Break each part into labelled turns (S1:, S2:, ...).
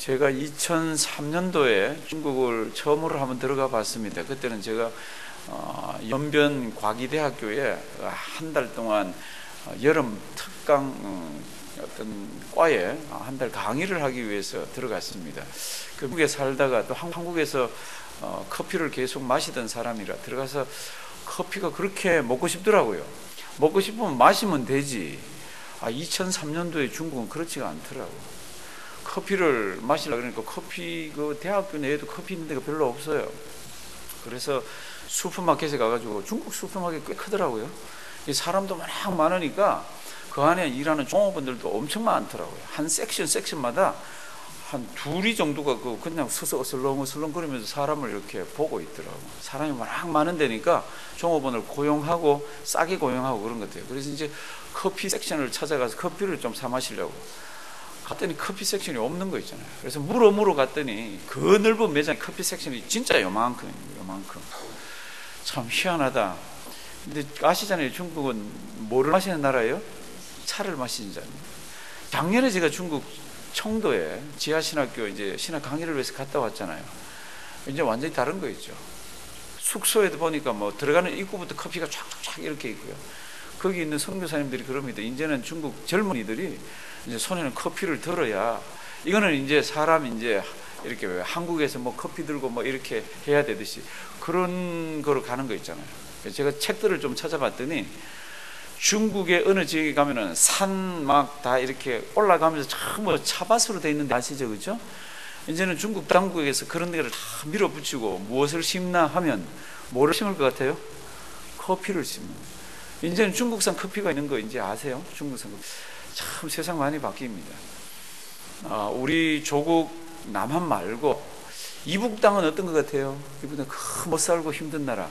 S1: 제가 2003년도에 중국을 처음으로 한번 들어가 봤습니다. 그때는 제가 연변 과기대학교에 한 달 동안 여름 특강 어떤 과에 한 달 강의를 하기 위해서 들어갔습니다. 그 미국에 살다가 또 한국에서 커피를 계속 마시던 사람이라 들어가서 커피가 그렇게 먹고 싶더라고요. 먹고 싶으면 마시면 되지. 2003년도에 중국은 그렇지가 않더라고요. 커피를 마시려고 그러니까 커피, 그 대학교 내에도 커피 있는 데가 별로 없어요. 그래서 슈퍼마켓에 가가지고, 중국 슈퍼마켓 꽤 크더라고요. 사람도 워낙 많으니까 그 안에 일하는 종업원들도 엄청 많더라고요. 한 섹션마다 한 둘이 정도가 그냥 서서 어슬렁어슬렁거리면서 사람을 이렇게 보고 있더라고요. 사람이 워낙 많은 데니까 종업원을 고용하고 싸게 고용하고 그런 것 같아요. 그래서 이제 커피 섹션을 찾아가서 커피를 좀 사 마시려고 갔더니 커피 섹션이 없는 거 있잖아요. 그래서 물어 갔더니 그 넓은 매장에 커피 섹션이 진짜 요만큼. 참 희한하다. 근데 아시잖아요. 중국은 뭐를 마시는 나라예요? 차를 마시는 나라예요. 작년에 제가 중국 청도에 지하신학교 이제 신학 강의를 위해서 갔다 왔잖아요. 이제 완전히 다른 거 있죠. 숙소에도 보니까 뭐 들어가는 입구부터 커피가 쫙쫙 이렇게 있고요. 거기 있는 선교사님들이 그럽니다. 이제는 중국 젊은이들이 이제 손에는 커피를 들어야, 이거는 이제 사람 이제 이렇게 왜 한국에서 뭐 커피 들고 뭐 이렇게 해야 되듯이 그런 거로 가는 거 있잖아요. 제가 책들을 좀 찾아봤더니 중국의 어느 지역에 가면은 산 막 다 이렇게 올라가면서 전부 차밭으로 돼 있는데 아시죠, 그죠? 이제는 중국 당국에서 그런 데를 다 밀어붙이고 무엇을 심나 하면 뭐를 심을 것 같아요? 커피를 심는. 이제는 중국산 커피가 있는 거 이제 아세요? 중국산 커피. 참 세상 많이 바뀝니다. 우리 조국 남한 말고 이북 땅은 어떤 것 같아요? 이북 땅 못 살고 힘든 나라.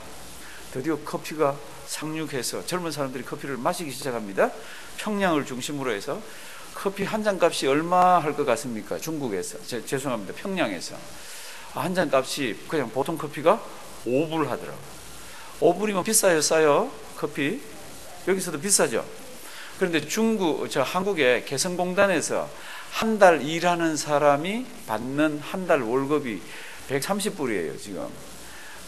S1: 드디어 커피가 상륙해서 젊은 사람들이 커피를 마시기 시작합니다. 평양을 중심으로 해서 커피 한 잔 값이 얼마 할 것 같습니까? 중국에서, 죄송합니다, 평양에서 한 잔 값이 그냥 보통 커피가 5불 하더라고요. 5불이면 비싸요, 싸요? 커피 여기서도 비싸죠. 그런데 한국의 개성공단에서 한 달 일하는 사람이 받는 한 달 월급이 130불이에요 지금.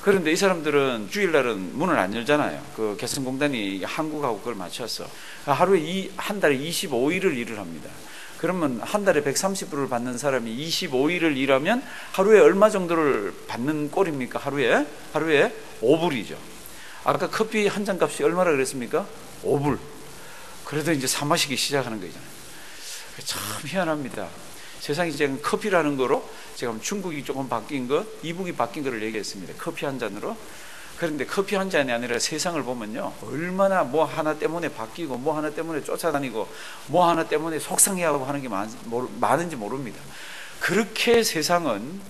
S1: 그런데 이 사람들은 주일날은 문을 안 열잖아요. 그 개성공단이 한국하고 그걸 맞춰서 하루에 한 달에 25일을 일을 합니다. 그러면 한 달에 130불을 받는 사람이 25일을 일하면 하루에 얼마 정도를 받는 꼴입니까? 하루에 5불이죠. 아까 커피 한 잔 값이 얼마라 그랬습니까? 5불. 그래도 이제 사 마시기 시작하는 거잖아요. 참 희한합니다. 세상이 지금 커피라는 거로 제가 중국이 조금 바뀐 것, 이북이 바뀐 것을 얘기했습니다. 커피 한 잔으로. 그런데 커피 한 잔이 아니라 세상을 보면요, 얼마나 뭐 하나 때문에 바뀌고 뭐 하나 때문에 쫓아다니고 뭐 하나 때문에 속상해하고 하는 게 많은지 모릅니다. 그렇게 세상은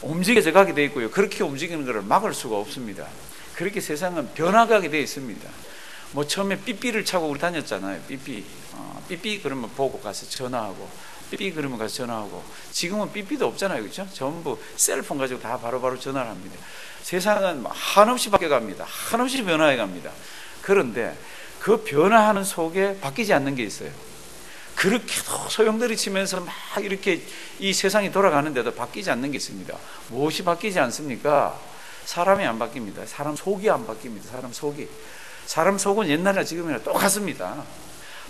S1: 움직여져 가게 되어 있고요. 그렇게 움직이는 것을 막을 수가 없습니다. 그렇게 세상은 변화가게 되어 있습니다. 뭐 처음에 삐삐를 차고 우리 다녔잖아요. 삐삐 그러면 보고 가서 전화하고, 삐삐 그러면 가서 전화하고. 지금은 삐삐도 없잖아요, 그렇죠? 전부 셀폰 가지고 다 바로바로 전화를 합니다. 세상은 한없이 바뀌어갑니다. 한없이 변화해갑니다. 그런데 그 변화하는 속에 바뀌지 않는 게 있어요. 그렇게도 소용돌이 치면서 막 이렇게 이 세상이 돌아가는데도 바뀌지 않는 게 있습니다. 무엇이 바뀌지 않습니까? 사람이 안 바뀝니다. 사람 속이 안 바뀝니다. 사람 속은 옛날이나 지금이나 똑같습니다.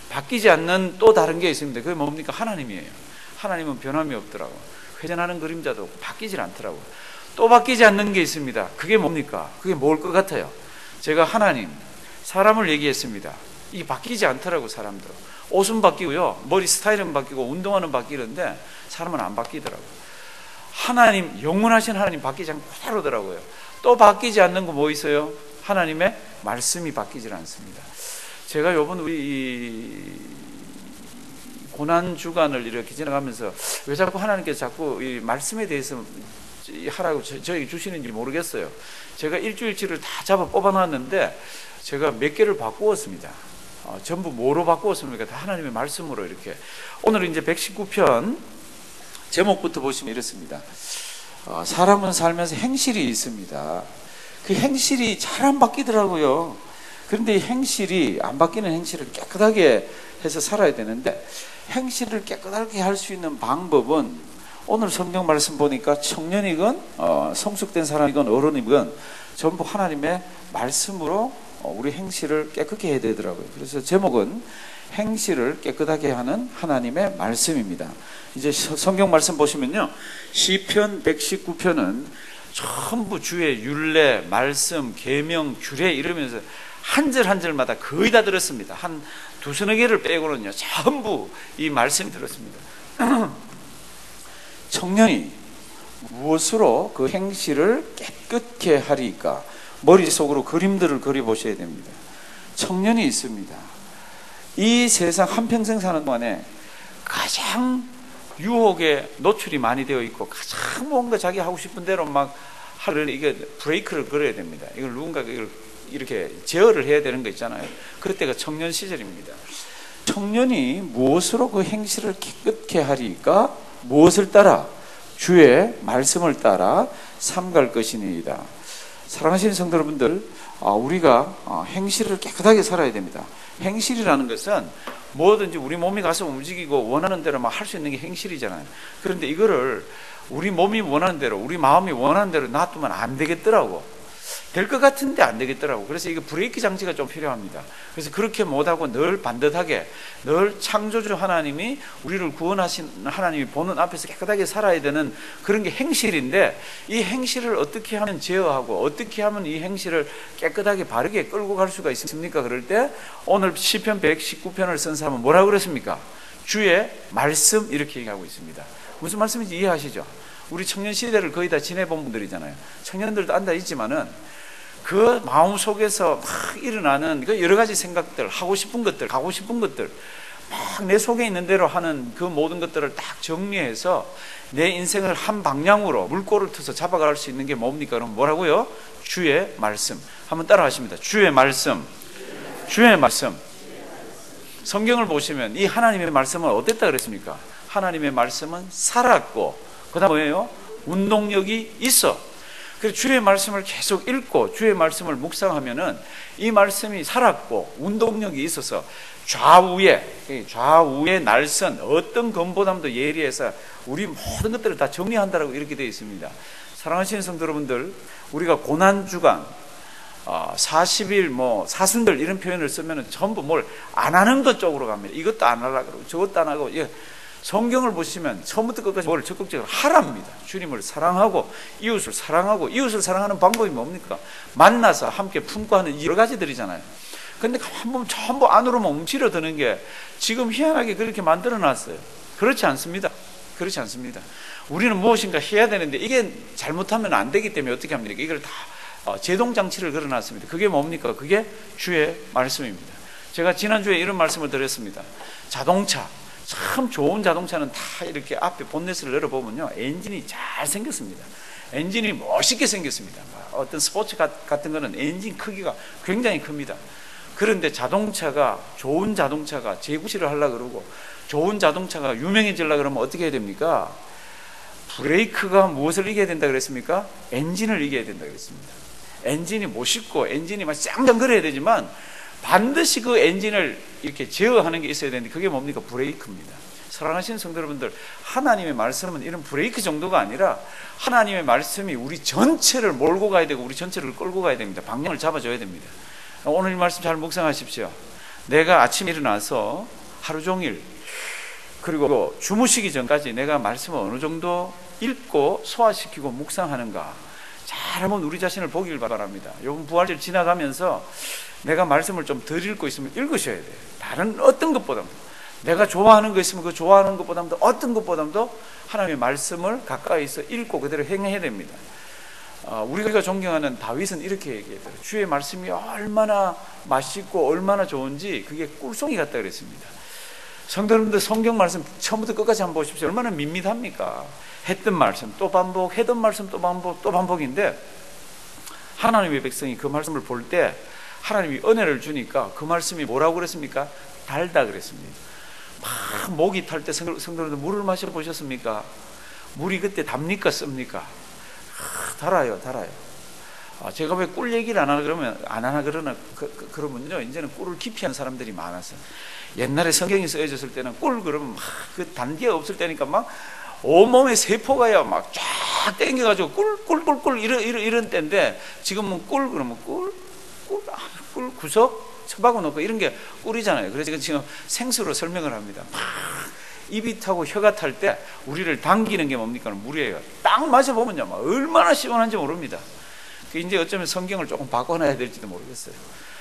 S1: 바뀌지 않는 또 다른 게 있습니다. 그게 뭡니까? 하나님이에요. 하나님은 변함이 없더라고요. 회전하는 그림자도 없고 바뀌질 않더라고요. 또 바뀌지 않는 게 있습니다. 그게 뭡니까? 그게 뭘 것 같아요? 제가 하나님, 사람을 얘기했습니다. 이게 바뀌지 않더라고요. 사람들은. 옷은 바뀌고요, 머리 스타일은 바뀌고 운동화는 바뀌는데 사람은 안 바뀌더라고요. 하나님, 영원하신 하나님 바뀌지 않고 그대로더라고요. 또 바뀌지 않는 거 뭐 있어요? 하나님의 말씀이 바뀌질 않습니다. 제가 요번 우리 고난 주간을 이렇게 지나가면서 왜 자꾸 하나님께서 자꾸 이 말씀에 대해서 하라고 저에게 주시는지 모르겠어요. 제가 일주일치를 다 잡아 뽑아놨는데 제가 몇 개를 바꾸었습니다. 전부 뭐로 바꾸었습니까? 다 하나님의 말씀으로 이렇게. 오늘은 이제 119편 제목부터 보시면 이렇습니다. 사람은 살면서 행실이 있습니다. 그 행실이 잘 안 바뀌더라고요. 그런데 이 행실이 안 바뀌는 행실을 깨끗하게 해서 살아야 되는데, 행실을 깨끗하게 할 수 있는 방법은 오늘 성경 말씀 보니까 청년이건 성숙된 사람이건 어른이건 전부 하나님의 말씀으로 우리 행실을 깨끗게 해야 되더라고요. 그래서 제목은 행실을 깨끗하게 하는 하나님의 말씀입니다. 이제 성경 말씀 보시면요, 시편 119편은 전부 주의 율례, 말씀, 계명, 규례 이러면서 한 절 한 절마다 거의 다 들었습니다. 한 두서너 개를 빼고는요 전부 이 말씀이 들었습니다. 청년이 무엇으로 그 행실을 깨끗게 하리까? 머릿속으로 그림들을 그려보셔야 됩니다. 청년이 있습니다. 이 세상 한평생 사는 동안에 가장 유혹에 노출이 많이 되어 있고 가장 뭔가 자기 하고 싶은 대로 막 하를 이게 브레이크를 걸어야 됩니다. 이걸 누군가가 이걸 이렇게 제어를 해야 되는 거 있잖아요. 그럴 때가 청년 시절입니다. 청년이 무엇으로 그 행실을 깨끗게 하리까? 무엇을 따라? 주의 말씀을 따라 삼갈 것이니이다. 사랑하시는 성도 여러분들, 우리가 행실을 깨끗하게 살아야 됩니다. 행실이라는 것은 뭐든지 우리 몸이 가서 움직이고 원하는 대로 막 할 수 있는 게 행실이잖아요. 그런데 이거를 우리 몸이 원하는 대로, 우리 마음이 원하는 대로 놔두면 안 되겠더라고. 될 것 같은데 안 되겠더라고. 그래서 이거 브레이크 장치가 좀 필요합니다. 그래서 그렇게 못하고 늘 반듯하게, 늘 창조주 하나님이 우리를 구원하신 하나님이 보는 앞에서 깨끗하게 살아야 되는 그런 게 행실인데, 이 행실을 어떻게 하면 제어하고 어떻게 하면 이 행실을 깨끗하게 바르게 끌고 갈 수가 있습니까? 그럴 때 오늘 시편 119편을 쓴 사람은 뭐라고 그랬습니까? 주의 말씀, 이렇게 얘기하고 있습니다. 무슨 말씀인지 이해하시죠? 우리 청년 시대를 거의 다 지내본 분들이잖아요. 청년들도 앉아 있지만은 그 마음 속에서 막 일어나는 그 여러 가지 생각들, 하고 싶은 것들, 가고 싶은 것들, 막 내 속에 있는 대로 하는 그 모든 것들을 딱 정리해서 내 인생을 한 방향으로 물꼬를 터서 잡아갈 수 있는 게 뭡니까? 그럼 뭐라고요? 주의 말씀. 한번 따라 하십니다. 주의 말씀. 주의 말씀. 성경을 보시면 이 하나님의 말씀은 어땠다 그랬습니까? 하나님의 말씀은 살았고, 그 다음 뭐예요? 운동력이 있어. 그래서 주의 말씀을 계속 읽고 주의 말씀을 묵상하면은 이 말씀이 살았고 운동력이 있어서 좌우의 날선 어떤 검보다도 예리해서 우리 모든 것들을 다 정리한다라고 이렇게 되어 있습니다. 사랑하시는 성도 여러분들, 우리가 고난주간 40일 사순절 이런 표현을 쓰면은 전부 뭘 안 하는 것 쪽으로 갑니다. 이것도 안 하려고 그러고 저것도 안 하고. 성경을 보시면 처음부터 끝까지 뭘 적극적으로 하랍니다. 주님을 사랑하고 이웃을 사랑하고, 이웃을 사랑하는 방법이 뭡니까? 만나서 함께 품고 하는 여러 가지들이잖아요. 근데 한번 전부 안으로만 움츠려드는 게 지금 희한하게 그렇게 만들어놨어요. 그렇지 않습니다. 그렇지 않습니다. 우리는 무엇인가 해야 되는데 이게 잘못하면 안 되기 때문에 어떻게 합니까? 이걸 다 제동장치를 걸어놨습니다. 그게 뭡니까? 그게 주의 말씀입니다. 제가 지난주에 이런 말씀을 드렸습니다. 자동차, 참 좋은 자동차는 다 이렇게 앞에 본넷을 열어보면요, 엔진이 잘 생겼습니다. 엔진이 멋있게 생겼습니다. 어떤 스포츠 같은 거는 엔진 크기가 굉장히 큽니다. 그런데 자동차가, 좋은 자동차가 재구시를 하려고 그러고 좋은 자동차가 유명해지려고 그러면 어떻게 해야 됩니까? 브레이크가 무엇을 이겨야 된다 그랬습니까? 엔진을 이겨야 된다 그랬습니다. 엔진이 멋있고 엔진이 막 짱짱거려야 되지만 반드시 그 엔진을 이렇게 제어하는 게 있어야 되는데 그게 뭡니까? 브레이크입니다. 사랑하시는 성도 여러분들, 하나님의 말씀은 이런 브레이크 정도가 아니라 하나님의 말씀이 우리 전체를 몰고 가야 되고 우리 전체를 끌고 가야 됩니다. 방향을 잡아줘야 됩니다. 오늘 이 말씀 잘 묵상하십시오. 내가 아침에 일어나서 하루 종일 그리고 주무시기 전까지 내가 말씀을 어느 정도 읽고 소화시키고 묵상하는가, 잘 한번 우리 자신을 보길 바랍니다. 이번 부활절 지나가면서 내가 말씀을 좀 덜 읽고 있으면 읽으셔야 돼요. 다른 어떤 것보다도, 내가 좋아하는 거 있으면 그 좋아하는 것보다도, 어떤 것보다도 하나님의 말씀을 가까이서 읽고 그대로 행해야 됩니다. 우리가 존경하는 다윗은 이렇게 얘기했어요. 주의 말씀이 얼마나 맛있고 얼마나 좋은지 그게 꿀송이 같다 그랬습니다. 성도 여러분들, 성경 말씀 처음부터 끝까지 한번 보십시오. 얼마나 밋밋합니까? 했던 말씀 또 반복, 했던 말씀 또 반복, 또 반복인데 하나님의 백성이 그 말씀을 볼 때 하나님이 은혜를 주니까 그 말씀이 뭐라고 그랬습니까? 달다 그랬습니다. 막 목이 탈 때 성도님들 물을 마셔보셨습니까? 물이 그때 답니까? 씁니까? 달아요. 제가 왜 꿀 얘기를 안 하나 그러면요, 이제는 꿀을 기피하는 사람들이 많았어요. 옛날에 성경이 쓰여졌을 때는 꿀 그러면 막 그 단계가 없을 때니까 막 온몸에 세포가요 막 쫙 땡겨가지고 꿀꿀꿀꿀 이런 때인데, 지금은 꿀 그러면 꿀 구석 쳐박아 놓고 이런 게 꿀이잖아요. 그래서 지금 생수로 설명을 합니다. 막 입이 타고 혀가 탈 때 우리를 당기는 게 뭡니까? 물이에요. 딱 마셔보면요 막 얼마나 시원한지 모릅니다. 이제 어쩌면 성경을 조금 바꿔놔야 될지도 모르겠어요.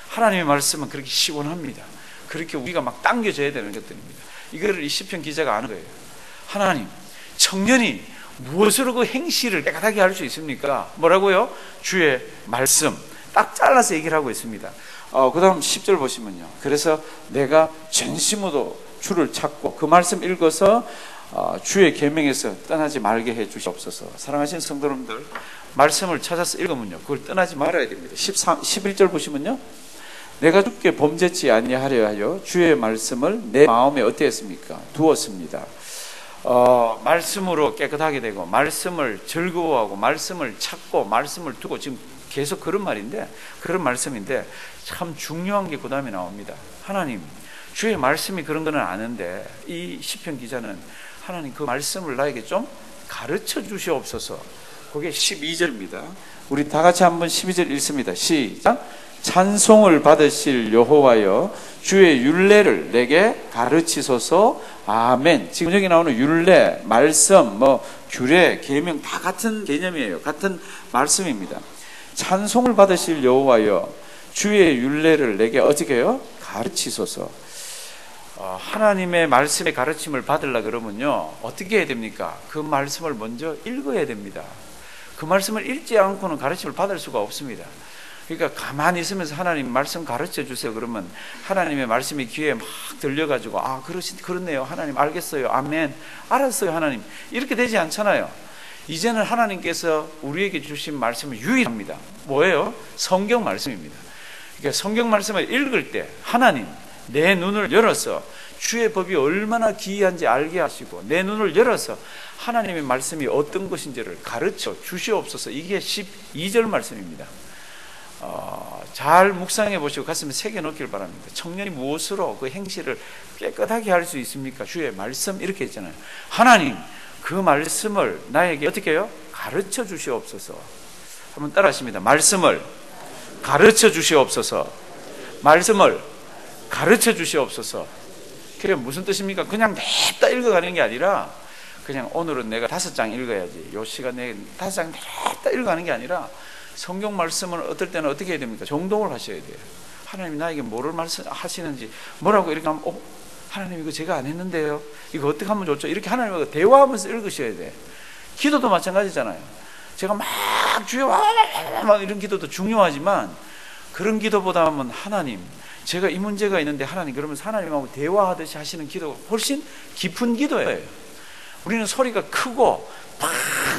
S1: 하나님의 말씀은 그렇게 시원합니다. 그렇게 우리가 막 당겨져야 되는 것들입니다. 이거를 이 시편 기자가 아는 거예요. 하나님, 청년이 무엇으로 그 행실을 깨끗하게 할 수 있습니까? 뭐라고요? 주의 말씀. 딱 잘라서 얘기를 하고 있습니다. 그 다음 10절 보시면요, 그래서 내가 전심으로 주를 찾고 그 말씀 읽어서 주의 계명에서 떠나지 말게 해 주시옵소서. 사랑하시는 성도 여러분들, 말씀을 찾아서 읽으면요 그걸 떠나지 말아야 됩니다. 11절 보시면요, 내가 주께 범죄치 아니하려 하여 주의 말씀을 내 마음에 어떻게 했습니까? 두었습니다. 말씀으로 깨끗하게 되고, 말씀을 즐거워하고, 말씀을 찾고, 말씀을 두고, 지금 계속 그런 말인데, 그런 말씀인데 참 중요한 게 그 다음에 나옵니다. 하나님, 주의 말씀이 그런 거는 아는데, 이 시편 기자는 하나님 그 말씀을 나에게 좀 가르쳐 주시옵소서. 그게 12절입니다. 우리 다 같이 한번 12절 읽습니다. 시작. 찬송을 받으실 여호와여, 주의 율례를 내게 가르치소서. 아멘. 지금 여기 나오는 율례, 말씀, 규례, 계명 다 같은 개념이에요. 같은 말씀입니다. 찬송을 받으실 여호와여, 주의 율례를 내게 어떻게 해요? 가르치소서. 하나님의 말씀의 가르침을 받으려 그러면요 어떻게 해야 됩니까? 그 말씀을 먼저 읽어야 됩니다. 그 말씀을 읽지 않고는 가르침을 받을 수가 없습니다. 그러니까 가만히 있으면서 하나님 말씀 가르쳐 주세요 그러면 하나님의 말씀이 귀에 막 들려가지고 그렇네요 하나님, 알겠어요, 아멘, 알았어요 하나님, 이렇게 되지 않잖아요. 이제는 하나님께서 우리에게 주신 말씀은 유일합니다. 뭐예요? 성경 말씀입니다. 그러니까 성경 말씀을 읽을 때 하나님, 내 눈을 열어서 주의 법이 얼마나 기이한지 알게 하시고, 내 눈을 열어서 하나님의 말씀이 어떤 것인지를 가르쳐 주시옵소서. 이게 12절 말씀입니다. 잘 묵상해 보시고 가슴에 새겨 넣기를 바랍니다. 청년이 무엇으로 그 행실을 깨끗하게 할 수 있습니까? 주의 말씀, 이렇게 했잖아요. 하나님, 그 말씀을 나에게 어떻게 해요? 가르쳐 주시옵소서. 한번 따라 하십니다. 말씀을 가르쳐 주시옵소서. 말씀을 가르쳐 주시옵소서. 그게 무슨 뜻입니까? 그냥 냅다 읽어가는 게 아니라, 그냥 오늘은 내가 5장 읽어야지, 요 시간에 5장 냅다 읽어가는 게 아니라, 성경 말씀을 어떨 때는 어떻게 해야 됩니까? 정독을 하셔야 돼요. 하나님 나에게 뭐를 말씀하시는지, 뭐라고 이렇게 하면 하나님 이거 제가 안 했는데요, 이거 어떻게 하면 좋죠? 이렇게 하나님과 대화하면서 읽으셔야 돼요. 기도도 마찬가지잖아요. 제가 막 주여 막 이런 기도도 중요하지만, 그런 기도보다는 하나님, 제가 이 문제가 있는데 하나님, 그러면서 하나님하고 대화하듯이 하시는 기도가 훨씬 깊은 기도예요. 우리는 소리가 크고 팍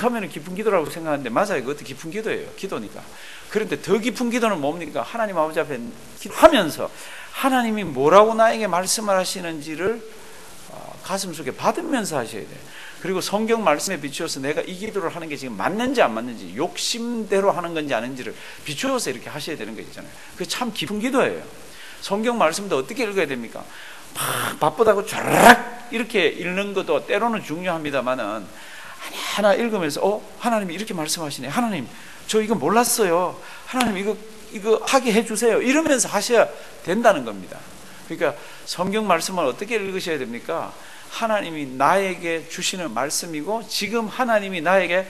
S1: 하면 깊은 기도라고 생각하는데, 맞아요, 그것도 깊은 기도예요. 기도니까. 그런데 더 깊은 기도는 뭡니까? 하나님 아버지 앞에 기도하면서 하나님이 뭐라고 나에게 말씀을 하시는지를 가슴속에 받으면서 하셔야 돼요. 그리고 성경 말씀에 비추어서 내가 이 기도를 하는 게 지금 맞는지 안 맞는지, 욕심대로 하는 건지 아닌지를 비추어서 이렇게 하셔야 되는 거 있잖아요. 그게 참 깊은 기도예요. 성경 말씀도 어떻게 읽어야 됩니까? 막 바쁘다고 쫙 이렇게 읽는 것도 때로는 중요합니다만은, 하나 읽으면서 하나님이 이렇게 말씀하시네, 하나님 저 이거 몰랐어요, 하나님 이거 하게 해주세요, 이러면서 하셔야 된다는 겁니다. 그러니까 성경 말씀을 어떻게 읽으셔야 됩니까? 하나님이 나에게 주시는 말씀이고, 지금 하나님이 나에게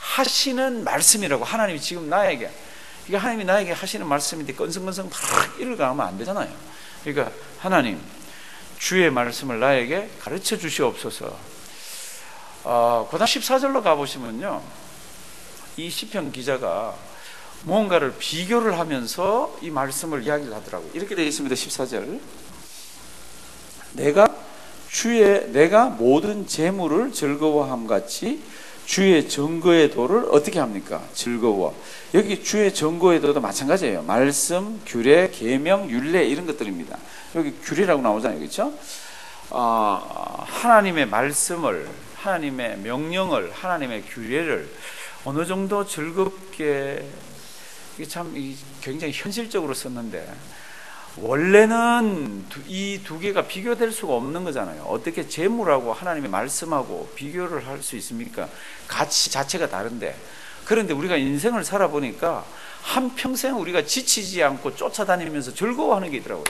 S1: 하시는 말씀이라고. 하나님이 지금 나에게, 이게 하나님이 나에게 하시는 말씀인데 건성건성 막 읽어가면 안 되잖아요. 그러니까 하나님, 주의 말씀을 나에게 가르쳐 주시옵소서. 그 다음 14절로 가보시면요, 이 시편 기자가 무언가를 비교를 하면서 이 말씀을 이야기를 하더라고요. 이렇게 되어 있습니다. 14절. 내가 모든 재물을 즐거워함 같이 주의 증거의 도를 어떻게 합니까? 즐거워. 여기 주의 증거의 도도 마찬가지예요. 말씀, 규례, 계명, 율례, 이런 것들입니다. 여기 규례라고 나오잖아요, 그렇죠? 하나님의 말씀을, 하나님의 명령을, 하나님의 규례를 어느 정도 즐겁게, 이게 참 굉장히 현실적으로 썼는데, 원래는 이 두 개가 비교될 수가 없는 거잖아요. 어떻게 재물하고 하나님의 말씀하고 비교를 할 수 있습니까? 가치 자체가 다른데. 그런데 우리가 인생을 살아보니까 한평생 우리가 지치지 않고 쫓아다니면서 즐거워하는 게 있더라고요.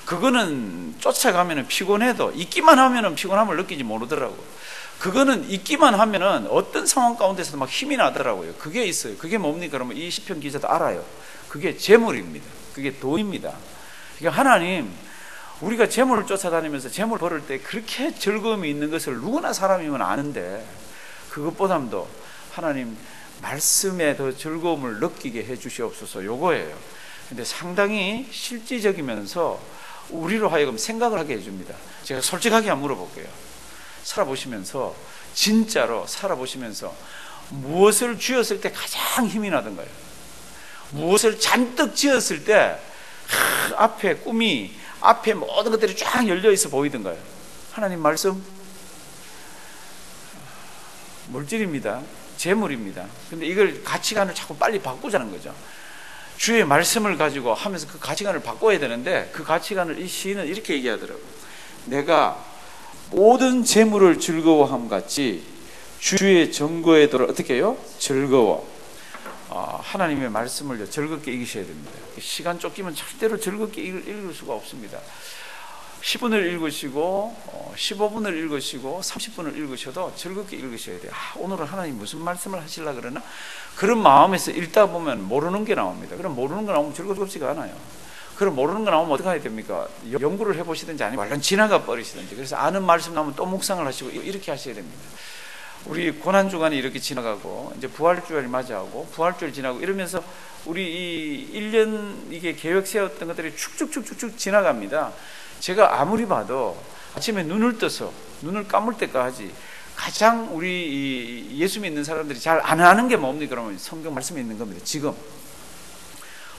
S1: 그거는 쫓아가면 피곤해도 있기만 하면 피곤함을 느끼지 모르더라고요. 그거는 있기만 하면 어떤 상황 가운데서도 막 힘이 나더라고요. 그게 있어요. 그게 뭡니까? 그러면 이 시편 기자도 알아요. 그게 재물입니다. 그게 돈입니다. 그러니까 하나님, 우리가 재물을 쫓아다니면서 재물 벌을 때 그렇게 즐거움이 있는 것을 누구나 사람이면 아는데, 그것보다도 하나님 말씀에 더 즐거움을 느끼게 해 주시옵소서, 요거예요. 근데 상당히 실질적이면서 우리로 하여금 생각을 하게 해줍니다. 제가 솔직하게 한번 물어볼게요. 살아보시면서, 진짜로 살아보시면서 무엇을 쥐었을 때 가장 힘이 나던가요? 무엇을 잔뜩 지었을 때 앞에 꿈이, 앞에 모든 것들이 쫙 열려 있어 보이던가요? 하나님 말씀? 물질입니다. 재물입니다. 근데 이걸 가치관을 자꾸 빨리 바꾸자는 거죠. 주의 말씀을 가지고 하면서 그 가치관을 바꿔야 되는데, 그 가치관을 이 시인은 이렇게 얘기하더라고요. 내가 모든 재물을 즐거워함 같이 주의 정거에 들어 어떻게 해요? 즐거워. 하나님의 말씀을 즐겁게 읽으셔야 됩니다. 시간 쫓기면 절대로 즐겁게 읽을 수가 없습니다. 10분을 읽으시고 15분을 읽으시고 30분을 읽으셔도 즐겁게 읽으셔야 돼요. 오늘은 하나님 무슨 말씀을 하시려고 그러나? 그런 마음에서 읽다 보면 모르는 게 나옵니다. 그럼 모르는 거 나오면 즐겁지가 않아요. 그럼 모르는 거 나오면 어떻게 해야 됩니까? 연구를 해보시든지 아니면 완전 지나가 버리시든지. 그래서 아는 말씀 나오면 또 묵상을 하시고 이렇게 하셔야 됩니다. 우리 고난주간이 이렇게 지나가고 이제 부활주일 맞이하고 부활주일 지나고 이러면서 우리 이 1년 이게 계획 세웠던 것들이 축축축축 지나갑니다. 제가 아무리 봐도 아침에 눈을 떠서 눈을 감을 때까지 가장 우리 예수 믿는 사람들이 잘 안 하는 게 뭡니까? 그러면 성경 말씀에 있는 겁니다. 지금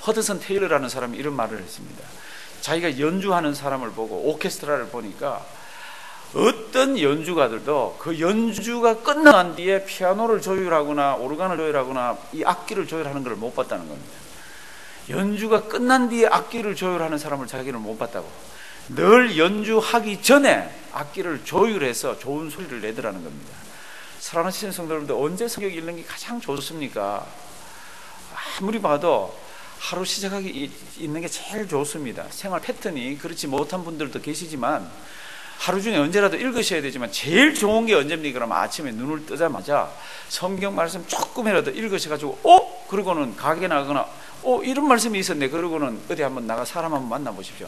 S1: 허드슨 테일러라는 사람이 이런 말을 했습니다. 자기가 연주하는 사람을 보고 오케스트라를 보니까 어떤 연주가들도 그 연주가 끝난 뒤에 피아노를 조율하거나 오르간을 조율하거나 이 악기를 조율하는 걸 못 봤다는 겁니다. 연주가 끝난 뒤에 악기를 조율하는 사람을 자기는 못 봤다고. 늘 연주하기 전에 악기를 조율해서 좋은 소리를 내더라는 겁니다. 사랑하시는 성도 여러분들, 언제 성경 읽는 게 가장 좋습니까? 아무리 봐도 하루 시작하기 있는 게 제일 좋습니다. 생활 패턴이 그렇지 못한 분들도 계시지만 하루 중에 언제라도 읽으셔야 되지만 제일 좋은 게 언제입니까? 그러면 아침에 눈을 뜨자마자 성경 말씀 조금이라도 읽으셔가지고 그러고는 가게 나가거나 이런 말씀이 있었네 그러고는 어디 한번 나가 사람 한번 만나보십시오.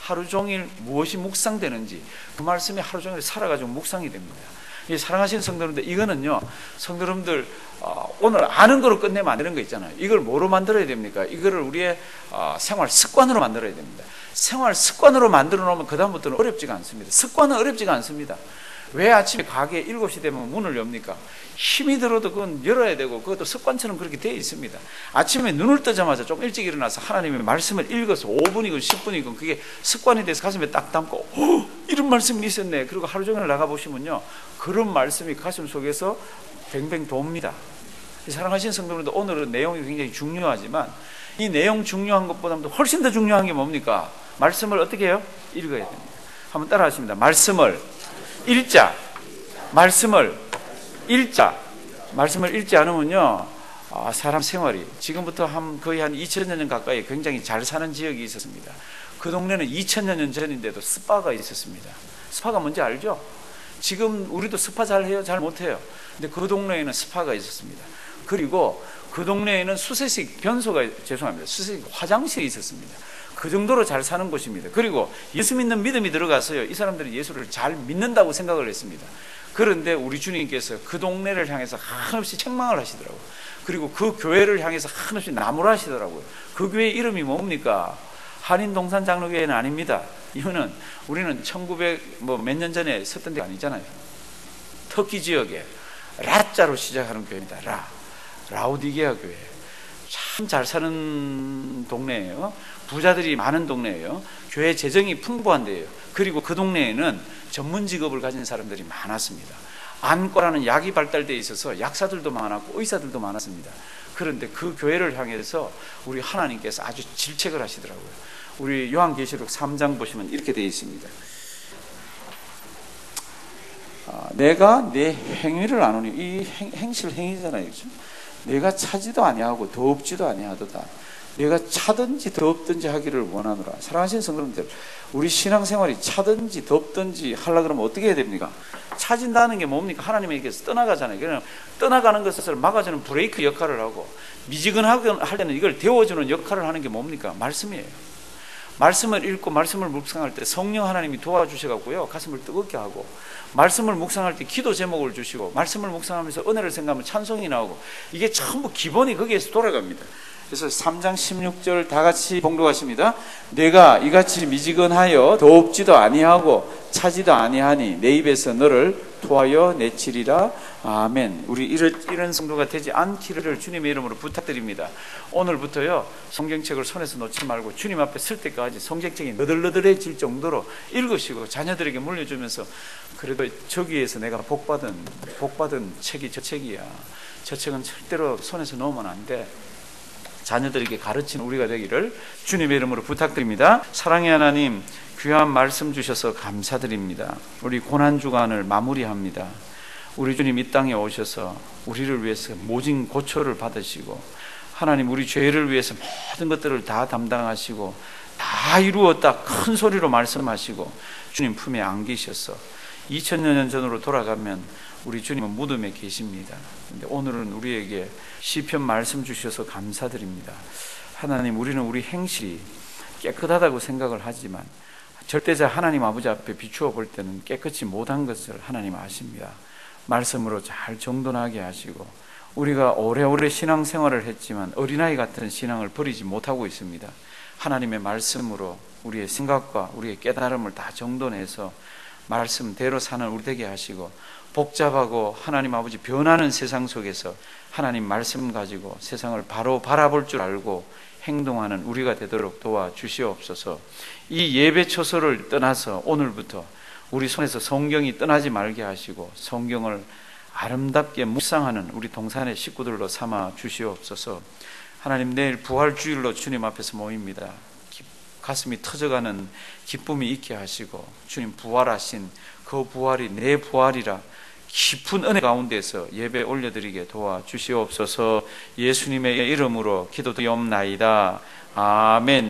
S1: 하루 종일 무엇이 묵상되는지 그 말씀이 하루 종일 살아가지고 묵상이 됩니다. 사랑하시는 성도님들, 이거는요 성도님들 오늘 아는 거로 끝내면 안 되는 거 있잖아요. 이걸 뭐로 만들어야 됩니까? 이거를 우리의 생활 습관으로 만들어야 됩니다. 생활 습관으로 만들어 놓으면 그 다음부터는 어렵지가 않습니다. 습관은 어렵지가 않습니다. 왜 아침에 가게 7시 되면 문을 엽니까? 힘이 들어도 그건 열어야 되고 그것도 습관처럼 그렇게 되어 있습니다. 아침에 눈을 뜨자마자 좀 일찍 일어나서 하나님의 말씀을 읽어서 5분이건 10분이건 그게 습관이 돼서 가슴에 딱 담고 이런 말씀이 있었네. 그리고 하루 종일 나가보시면요 그런 말씀이 가슴 속에서 뱅뱅 돕니다. 사랑하시는 성도님들, 오늘은 내용이 굉장히 중요하지만 이 내용 중요한 것보다도 훨씬 더 중요한 게 뭡니까? 말씀을 어떻게 해요? 읽어야 됩니다. 한번 따라 하십니다. 말씀을 읽자. 말씀을 읽자. 말씀을 읽지 않으면요 사람 생활이 지금부터 거의 한 2000년 가까이 굉장히 잘 사는 지역이 있었습니다. 그 동네는 2000년 전인데도 스파가 있었습니다. 스파가 뭔지 알죠? 지금 우리도 스파 잘 해요? 잘 못해요. 근데 그 동네에는 스파가 있었습니다. 그리고 그 동네에는 수세식 수세식 화장실이 있었습니다. 그 정도로 잘 사는 곳입니다. 그리고 예수 믿는 믿음이 들어가서요 이 사람들이 예수를 잘 믿는다고 생각을 했습니다. 그런데 우리 주님께서 그 동네를 향해서 한없이 책망을 하시더라고요. 그리고 그 교회를 향해서 한없이 나무라시더라고요. 그 교회 이름이 뭡니까? 한인동산장로교회는 아닙니다. 이거는 우리는 1900 몇 년 전에 섰던 데가 아니잖아요. 터키 지역에 라자로 시작하는 교회입니다. 라우디게아 교회. 참 잘 사는 동네예요. 부자들이 많은 동네예요. 교회 재정이 풍부한 데예요. 그리고 그 동네에는 전문 직업을 가진 사람들이 많았습니다. 안과라는 약이 발달되어 있어서 약사들도 많았고 의사들도 많았습니다. 그런데 그 교회를 향해서 우리 하나님께서 아주 질책을 하시더라고요. 우리 요한계시록 3장 보시면 이렇게 되어 있습니다. 내가 내 행위를 아노니, 이 행실 행위잖아요, 그렇죠? 내가 차지도 아니하고 더 없지도 아니하도다. 내가 차든지 더 없든지 하기를 원하노라. 사랑하시는 성도님들, 우리 신앙생활이 차든지 더 없든지 하려고 그러면 어떻게 해야 됩니까? 차진다는 게 뭡니까? 하나님에게서 떠나가잖아요. 그냥 떠나가는 것을 막아주는 브레이크 역할을 하고, 미지근하게 할 때는 이걸 데워주는 역할을 하는 게 뭡니까? 말씀이에요. 말씀을 읽고 말씀을 묵상할 때 성령 하나님이 도와주셔갖고요, 가슴을 뜨겁게 하고, 말씀을 묵상할 때 기도 제목을 주시고, 말씀을 묵상하면서 은혜를 생각하면 찬송이 나오고, 이게 전부 기본이 거기에서 돌아갑니다. 그래서 3장 16절 다 같이 봉독하십니다. 내가 이같이 미지근하여 더 없지도 아니하고 차지도 아니하니 내 입에서 너를 토하여 내치리라. 아멘. 우리 이런 성도가 되지 않기를 주님의 이름으로 부탁드립니다. 오늘부터요, 성경책을 손에서 놓지 말고 주님 앞에 설 때까지 성경책이 너덜너덜해질 정도로 읽으시고 자녀들에게 물려주면서, 그래도 저기에서 내가 복받은 책이 저 책이야, 저 책은 절대로 손에서 놓으면 안 돼, 자녀들에게 가르치는 우리가 되기를 주님의 이름으로 부탁드립니다. 사랑의 하나님, 귀한 말씀 주셔서 감사드립니다. 우리 고난주간을 마무리합니다. 우리 주님 이 땅에 오셔서 우리를 위해서 모진 고초를 받으시고, 하나님 우리 죄를 위해서 모든 것들을 다 담당하시고 다 이루었다 큰 소리로 말씀하시고 주님 품에 안기셔서 2000년 전으로 돌아가면 우리 주님은 무덤에 계십니다. 근데 오늘은 우리에게 시편 말씀 주셔서 감사드립니다. 하나님, 우리는 우리 행실이 깨끗하다고 생각을 하지만 절대자 하나님 아버지 앞에 비추어 볼 때는 깨끗이 못한 것을 하나님 아십니다. 말씀으로 잘 정돈하게 하시고, 우리가 오래오래 신앙생활을 했지만 어린아이 같은 신앙을 버리지 못하고 있습니다. 하나님의 말씀으로 우리의 생각과 우리의 깨달음을 다 정돈해서 말씀대로 사는 우리 되게 하시고, 복잡하고 하나님 아버지 변하는 세상 속에서 하나님 말씀 가지고 세상을 바로 바라볼 줄 알고 행동하는 우리가 되도록 도와주시옵소서. 이 예배 초소를 떠나서 오늘부터 우리 손에서 성경이 떠나지 말게 하시고 성경을 아름답게 묵상하는 우리 동산의 식구들로 삼아 주시옵소서. 하나님, 내일 부활주일로 주님 앞에서 모입니다. 가슴이 터져가는 기쁨이 있게 하시고, 주님 부활하신 그 부활이 내 부활이라 깊은 은혜 가운데서 예배 올려드리게 도와주시옵소서. 예수님의 이름으로 기도드리옵나이다. 아멘.